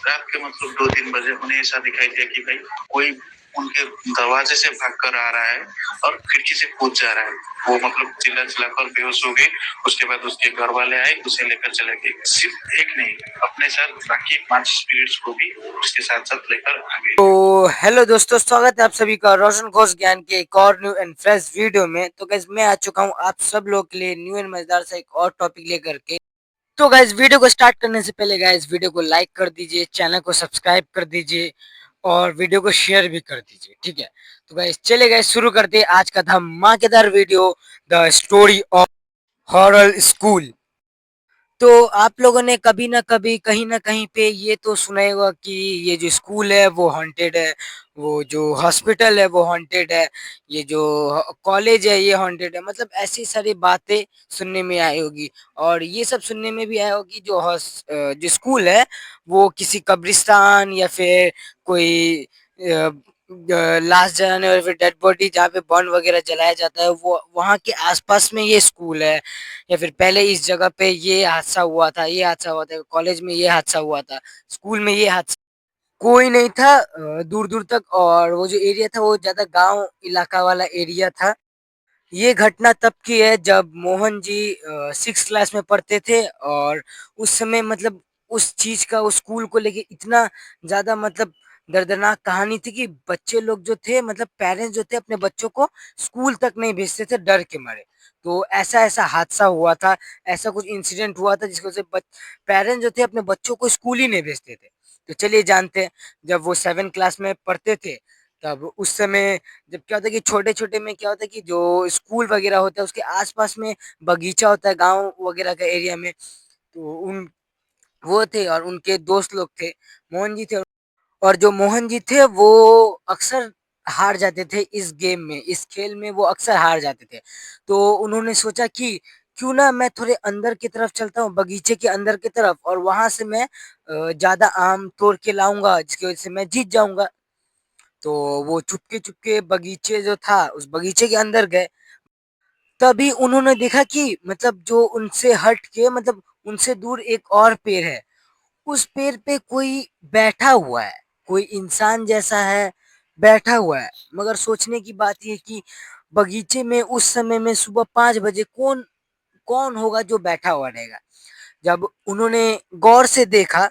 रात के मतलब 2-3 बजे उन्हें ऐसा दिखाई दिया कि भाई कोई उनके दरवाजे से भाग कर आ रहा है और खिड़की से कूद जा रहा है। वो मतलब चिल्ला-चिल्लाकर बेहोश हो गई। उसके बाद उसके घर वाले आए, उसे लेकर चले गए। सिर्फ एक नहीं, अपने साथ बाकी 5 स्पिरिट्स को भी उसके साथ-साथ लेकर आ गए। तो हेलो दोस्तों, स्वागत है आप सभी का रोशन घोष ज्ञान के एक और न्यू एंड फ्रेश वीडियो में। तो गाइस मैं आ चुका हूँ आप सब लोग के लिए न्यू एंड मजेदार सा एक और टॉपिक लेकर के। तो गाइस वीडियो को स्टार्ट करने से पहले गाइस वीडियो को लाइक कर दीजिए, चैनल को सब्सक्राइब कर दीजिए और वीडियो को शेयर भी कर दीजिए, ठीक है। तो गाइस चले गाइस शुरू करते हैं आज का धमाकेदार video, the story of horror school. तो आप लोगों ने कभी ना कभी कहीं ना कहीं पे ये तो सुना ही होगा कि ये जो स्कूल है वो हॉन्टेड है, वो जो हॉस्पिटल है वो हॉन्टेड है, ये जो कॉलेज है ये हॉन्टेड है। मतलब ऐसी सारी बातें सुनने में आई होगी और ये सब सुनने में भी आया होगी जो स्कूल है वो किसी कब्रिस्तान या फिर कोई लाश जलाने और फिर डेड बॉडी जहाँ पे बॉन्ड वगैरह जलाया जाता है वो वहाँ के आसपास में ये स्कूल है, या फिर पहले इस जगह पे ये हादसा हुआ था, ये हादसा हुआ था, कॉलेज में ये हादसा हुआ था, स्कूल में ये हादसा। कोई नहीं था दूर दूर तक, और वो जो एरिया था वो ज्यादा गांव इलाका वाला एरिया था। ये घटना तब की है जब मोहन जी 6 क्लास में पढ़ते थे, और उस समय मतलब उस चीज का उस स्कूल को लेके इतना ज्यादा मतलब दर्दनाक कहानी थी कि बच्चे लोग जो थे मतलब पेरेंट्स जो थे अपने बच्चों को स्कूल तक नहीं भेजते थे डर के मारे। तो ऐसा ऐसा हादसा हुआ था, ऐसा कुछ इंसिडेंट हुआ था जिसकी वजह से पेरेंट्स जो थे अपने बच्चों को स्कूल ही नहीं भेजते थे। तो चलिए जानते हैं, जब वो 7 क्लास में पढ़ते थे तब उस समय जब क्या होता है कि छोटे-छोटे में क्या होता है कि जो स्कूल वगैरह होता है उसके आस-पास में बगीचा होता है गाँव वगैरह का एरिया में। तो उन वो थे और उनके दोस्त लोग थे, मोहन जी थे। और जो मोहन जी थे वो अक्सर हार जाते थे इस गेम में, इस खेल में वो अक्सर हार जाते थे। तो उन्होंने सोचा कि क्यों ना मैं थोड़े अंदर की तरफ चलता हूँ, बगीचे के अंदर की तरफ, और वहाँ से मैं ज़्यादा आम तोड़ के लाऊँगा जिसकी वजह से मैं जीत जाऊँगा। तो वो चुपके-चुपके बगीचे जो था, उस बगीचे के अंदर गए। तभी उन्होंने देखा कि मतलब जो उनसे हट के मतलब उनसे दूर एक और पेड़ है। उस पेड़ पे कोई बैठा हुआ है, कोई इंसान जैसा है, बैठा हुआ है। मगर सोचने की बात ये है कि बगीचे में उस समय में सुबह 5 बजे कौन कौन होगा जो बैठा हुआ रहेगा? जब उन्होंने गौर से देखा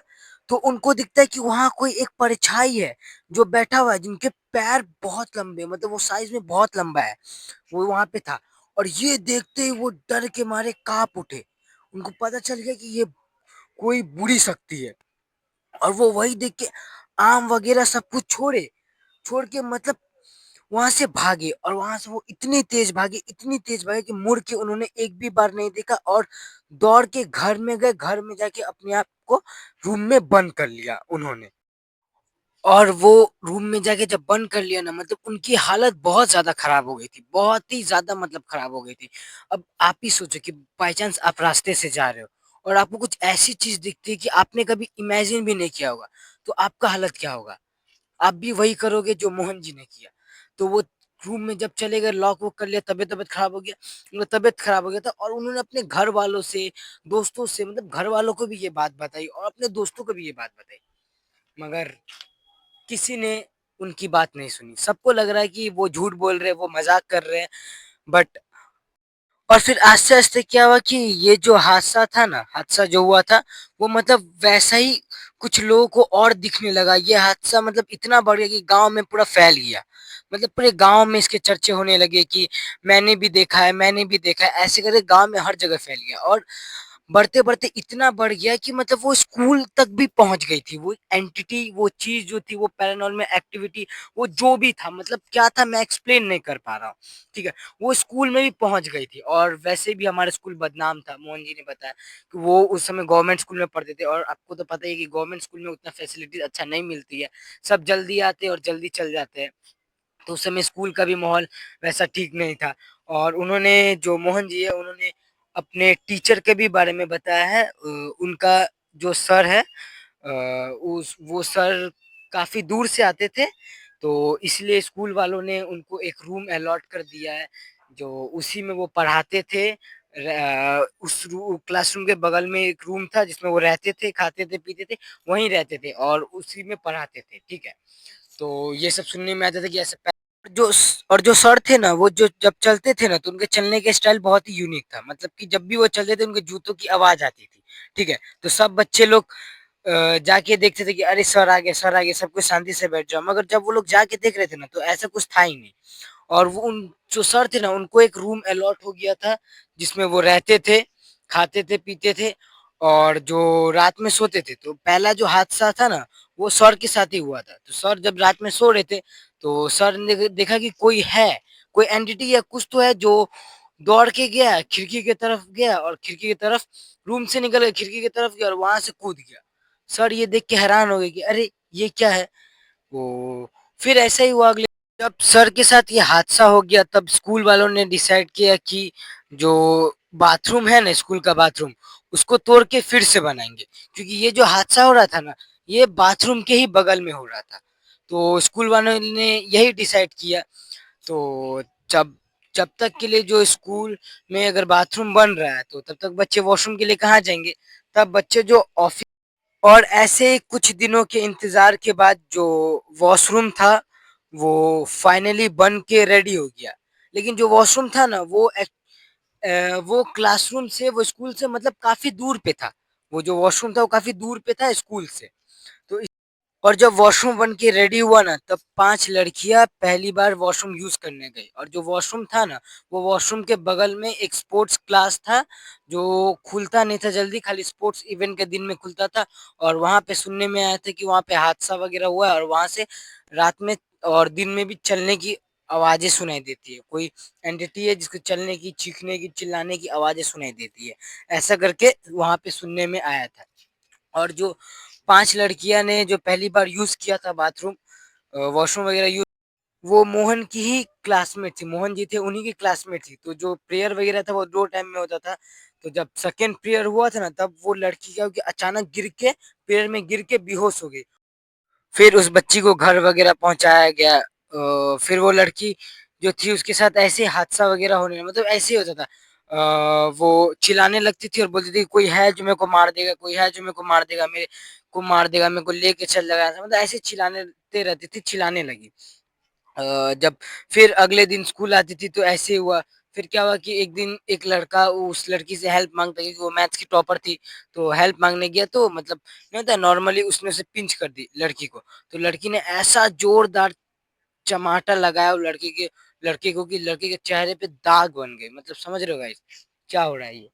तो उनको दिखता है कि वहाँ कोई एक परछाई है जो बैठा हुआ है, जिनके पैर बहुत लंबे मतलब वो साइज में बहुत लंबा है, वो वहाँ पे था। और ये देखते ही वो डर के मारे कांप उठे। उनको पता चल गया कि ये कोई बुरी शक्ति है, और वो वही देख के आम वगैरह सब कुछ छोड़ के मतलब वहां से भागे, और वहां से वो इतनी तेज भागे कि मुड़ के उन्होंने एक भी बार नहीं देखा, और दौड़ के घर में गए, घर में जाके अपने आप को रूम में बंद कर लिया उन्होंने। और वो रूम में जाके जब बंद कर लिया ना, मतलब उनकी हालत बहुत ज़्यादा खराब हो गई थी, बहुत ही ज़्यादा मतलब खराब हो गई थी। अब आप ही सोचो कि बाय चांस आप रास्ते से जा रहे हो और आपको कुछ ऐसी चीज़ दिखती है कि आपने कभी इमेजिन भी नहीं किया होगा, तो आपका हालत क्या होगा? आप भी वही करोगे जो मोहन जी ने किया। तो वो रूम में जब चले गए, लॉक वॉक कर लिया, तबीयत खराब हो गया, उनका तबीयत खराब हो गया था, और उन्होंने अपने घर वालों से, दोस्तों से, मतलब घर वालों को भी ये बात बताई और अपने दोस्तों को भी ये बात बताई। मगर किसी ने उनकी बात नहीं सुनी। सबको लग रहा है कि वो झूठ बोल रहे हैं, वो मज़ाक कर रहे हैं, बट और फिर आस्ते-आस्ते क्या हुआ कि ये जो हादसा था ना, हादसा जो हुआ था, वो मतलब वैसा ही कुछ लोगों को और दिखने लगा। ये हादसा मतलब इतना बढ़ गया कि गाँव में पूरा फैल गया। मतलब पूरे गाँव में इसके चर्चे होने लगे कि मैंने भी देखा है, मैंने भी देखा है, ऐसे करके गाँव में हर जगह फैल गया। और बढ़ते-बढ़ते इतना बढ़ गया कि मतलब वो स्कूल तक भी पहुँच गई थी। वो एंटिटी, वो चीज़ जो थी, वो पैरानॉर्मल एक्टिविटी, वो जो भी था, मतलब क्या था मैं एक्सप्लेन नहीं कर पा रहा हूँ, ठीक है? वो स्कूल में भी पहुँच गई थी, और वैसे भी हमारा स्कूल बदनाम था। मोहन जी ने बताया कि वो उस समय गवर्नमेंट स्कूल में पढ़ते थे, और आपको तो पता ही है कि गवर्नमेंट स्कूल में उतना फैसिलिटीज़ अच्छा नहीं मिलती है। सब जल्दी आते हैं और जल्दी चल जाते हैं। तो उस समय स्कूल का भी माहौल वैसा ठीक नहीं था। और उन्होंने, जो मोहन जी है, उन्होंने अपने टीचर के भी बारे में बताया है। उनका जो सर है, उस वो सर काफ़ी दूर से आते थे, तो इसलिए स्कूल वालों ने उनको एक रूम अलॉट कर दिया है, जो उसी में वो पढ़ाते थे। उस क्लासरूम के बगल में एक रूम था जिसमें वो रहते थे, खाते थे, पीते थे, वहीं रहते थे और उसी में पढ़ाते थे, ठीक है। तो ये सब सुनने में आता था कि ऐसे और जो सर थे ना वो जो जब चलते थे ना तो उनके चलने के स्टाइल बहुत ही यूनिक था, मतलब कि जब भी वो चलते थे उनके जूतों की आवाज आती थी, ठीक है। तो सब बच्चे लोग जाके देखते थे कि अरे सर आ गए, सर आ गए, सब कुछ शांति से बैठ जाओ, मगर जब वो लोग जाके देख रहे थे ना तो ऐसा कुछ था ही नहीं। और वो उन जो सर थे ना उनको एक रूम अलॉट हो गया था जिसमें वो रहते थे, खाते थे, पीते थे और जो रात में सोते थे। तो पहला जो हादसा था ना वो सर के साथ ही हुआ था। तो सर जब रात में सो रहे थे तो सर ने देखा कि कोई है, कोई एंटिटी या कुछ तो है जो दौड़ के गया, खिड़की की तरफ गया और खिड़की की तरफ रूम से निकल के खिड़की की तरफ गया और वहां से कूद गया। सर ये देख के हैरान हो गए कि अरे ये क्या है। वो फिर ऐसा ही हुआ। अगले जब सर के साथ ये हादसा हो गया तब स्कूल वालों ने डिसाइड किया कि जो बाथरूम है ना, स्कूल का बाथरूम, उसको तोड़ के फिर से बनाएंगे, क्योंकि ये जो हादसा हो रहा था ना ये बाथरूम के ही बगल में हो रहा था। तो स्कूल वालों ने यही डिसाइड किया। तो जब जब तक के लिए जो स्कूल में अगर बाथरूम बन रहा है तो तब तक बच्चे वॉशरूम के लिए कहाँ जाएंगे। तब बच्चे जो ऑफिस और ऐसे कुछ दिनों के इंतजार के बाद जो वॉशरूम था वो फाइनली बन के रेडी हो गया। लेकिन जो वॉशरूम था ना वो क्लासरूम से, वो स्कूल से मतलब काफी दूर पे था। वो जो वॉशरूम था वो काफी दूर पे था स्कूल से। तो और जब वॉशरूम बन के रेडी हुआ ना तब 5 लड़कियां पहली बार वॉशरूम यूज करने गई। और जो वॉशरूम था ना वो वॉशरूम के बगल में एक स्पोर्ट्स क्लास था जो खुलता नहीं था जल्दी, खाली स्पोर्ट्स इवेंट के दिन में खुलता था। और वहां पे सुनने में आया था कि वहां पे हादसा वगैरह हुआ है और वहां से रात में और दिन में भी चलने की आवाजें सुनाई देती है। कोई एंटिटी है जिसको चलने की, चीखने की, चिल्लाने की आवाजें सुनाई देती है, ऐसा करके वहां पे सुनने में आया था। और जो 5 लड़कियां ने जो पहली बार यूज किया था बाथरूम, वॉशरूम वगैरह यूज, वो मोहन की ही क्लासमेट थी। मोहन जी थे उन्हीं की क्लासमेट थी। तो जो प्रेयर वगैरह था वो 2 टाइम में होता था। तो जब सेकेंड प्रेयर हुआ था ना तब वो लड़की क्या हुआ कि अचानक गिर के, प्रेयर में गिर के बेहोश हो गई। फिर उस बच्ची को घर वगैरह पहुंचाया गया। फिर वो लड़की जो थी उसके साथ ऐसे हादसा वगैरह होने मतलब ऐसे ही होता था। वो चिल्लाने लगती थी और बोलती थी कोई है जो मेरे को मार देगा, कोई है जो मेरे को मार देगा, मेरे को मार देगा, मेरे को लेके चल लगा था, मतलब ऐसे चिल्लाने रहती थी, चिल्लाने लगी। जब फिर अगले दिन स्कूल आती थी तो ऐसे हुआ। फिर क्या हुआ कि एक दिन एक लड़का उस लड़की से हेल्प मांगता, क्योंकि वो मैथ्स की टॉपर थी। तो हेल्प मांगने गया तो मतलब नहीं होता नॉर्मली, उसने उसे पिंच कर दी लड़की को। तो लड़की ने ऐसा जोरदार चमाटा लगाया वो लड़के को कि लड़के के चेहरे पे दाग बन गए। मतलब समझ रहे हो गाइस क्या हो रहा है ये।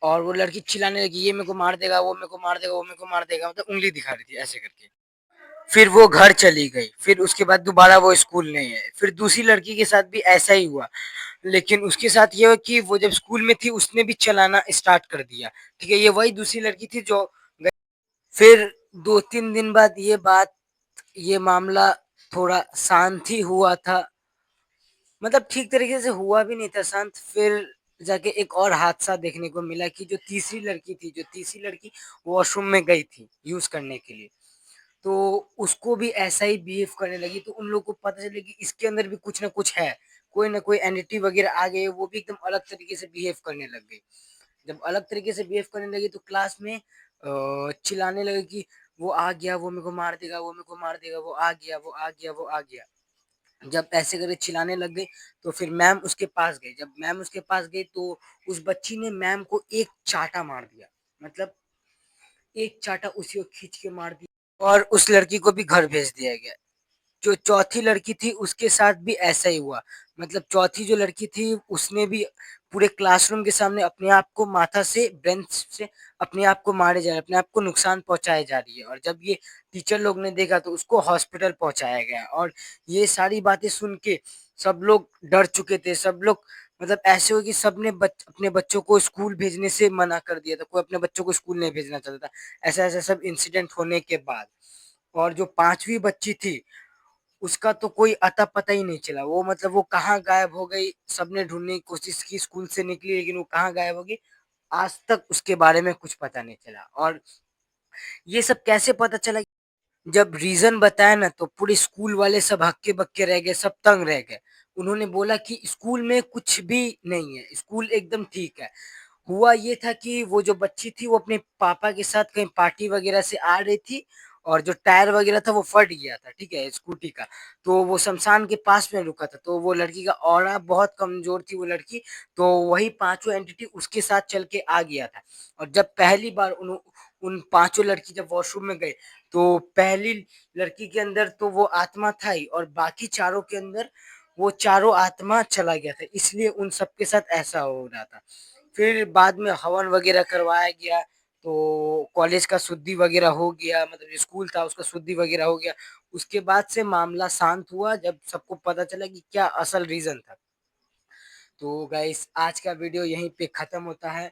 और वो लड़की चिल्लाने लगी ये मेरे को मार देगा, वो मेरे को मार देगा, वो मेरे को मार देगा, मतलब उंगली दिखा रही थी ऐसे करके। फिर वो घर चली गई। फिर उसके बाद दोबारा वो स्कूल नहीं आई। फिर दूसरी लड़की के साथ भी ऐसा ही हुआ। लेकिन उसके साथ ये हुआ कि वो जब स्कूल में थी उसने भी चलाना स्टार्ट कर दिया। ठीक है, ये वही दूसरी लड़की थी जो फिर 2-3 दिन बाद ये मामला थोड़ा शांत ही हुआ था। मतलब ठीक तरीके से हुआ भी नहीं था शांत। फिर जाके एक और हादसा देखने को मिला कि जो तीसरी लड़की वॉशरूम में गई थी यूज करने के लिए, तो उसको भी ऐसा ही बिहेव करने लगी। तो उन लोगों को पता चला कि इसके अंदर भी कुछ ना कुछ है, कोई ना कोई एंटिटी वगैरह आ गई, वो भी एकदम अलग तरीके से बिहेव करने लग गई। जब अलग तरीके से बिहेव करने लगी तो क्लास में चिल्लाने लगे कि वो आ गया, वो मेरे को मार देगा, वो मेरे को मार देगा, वो आ गया, वो आ गया, वो आ गया। जब ऐसे करके चिल्लाने लग गई तो फिर मैम उसके पास गई। जब मैम उसके पास गई तो उस बच्ची ने मैम को एक चाटा मार दिया। मतलब एक चाटा उसी को खींच के मार दिया और उस लड़की को भी घर भेज दिया गया। जो चौथी लड़की थी उसके साथ भी ऐसा ही हुआ। मतलब चौथी जो लड़की थी उसने भी पूरे क्लासरूम के सामने अपने आप को माथा से, बेंच से अपने आप को मारे जा रहे, अपने आप को नुकसान पहुंचाए जा रही है। और जब ये टीचर लोग ने देखा तो उसको हॉस्पिटल पहुंचाया गया। और ये सारी बातें सुन के सब लोग डर चुके थे। सब लोग मतलब ऐसे हो कि सबने अपने बच्चों को स्कूल भेजने से मना कर दिया था, कोई अपने बच्चों को स्कूल नहीं भेजना चाहता था, ऐसा ऐसा सब इंसिडेंट होने के बाद। और जो पांचवी बच्ची थी उसका तो कोई अता पता ही नहीं चला। वो मतलब वो कहाँ गायब हो गई, सबने ढूंढने की कोशिश की, स्कूल से निकली लेकिन वो कहाँ गायब होगी आज तक उसके बारे में कुछ पता नहीं चला। और ये सब कैसे पता चला, जब रीजन बताया ना तो पूरे स्कूल वाले सब हक्के बक्के रह गए, सब तंग रह गए। उन्होंने बोला कि स्कूल में कुछ भी नहीं है, स्कूल एकदम ठीक है। हुआ ये था कि वो जो बच्ची थी वो अपने पापा के साथ कहीं पार्टी वगैरह से आ रही थी और जो टायर वगैरह था वो फट गया था, ठीक है, स्कूटी का। तो वो शमशान के पास में रुका था, तो वो लड़की का ऑरा बहुत कमजोर थी वो लड़की, तो वही पांचों एंटिटी उसके साथ चल के आ गया था। और जब पहली बार उन पांचों लड़की जब वॉशरूम में गए, तो पहली लड़की के अंदर तो वो आत्मा था ही, और बाकी चारों के अंदर वो चारों आत्मा चला गया था, इसलिए उन सबके साथ ऐसा हो रहा था। फिर बाद में हवन वगैरह करवाया गया, तो कॉलेज का शुद्धि वगैरह हो गया, मतलब जो स्कूल था उसका शुद्धि वगैरह हो गया। उसके बाद से मामला शांत हुआ जब सबको पता चला कि क्या असल रीजन था। तो गाइस आज का वीडियो यहीं पे खत्म होता है।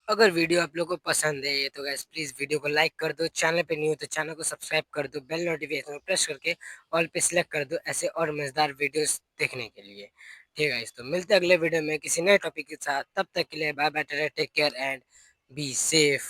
अगर वीडियो आप लोगों को पसंद है तो गाइस प्लीज वीडियो को लाइक कर दो, चैनल पे न्यू हो तो चैनल को सब्सक्राइब कर दो, बेल नोटिफिकेशन को प्रेस करके ऑल पे सिलेक्ट कर दो ऐसे और मजेदार वीडियोस देखने के लिए। ठीक है गाइस, तो मिलते हैं अगले वीडियो में किसी नए टॉपिक के साथ, तब तक के लिए bye bye, take care and be safe.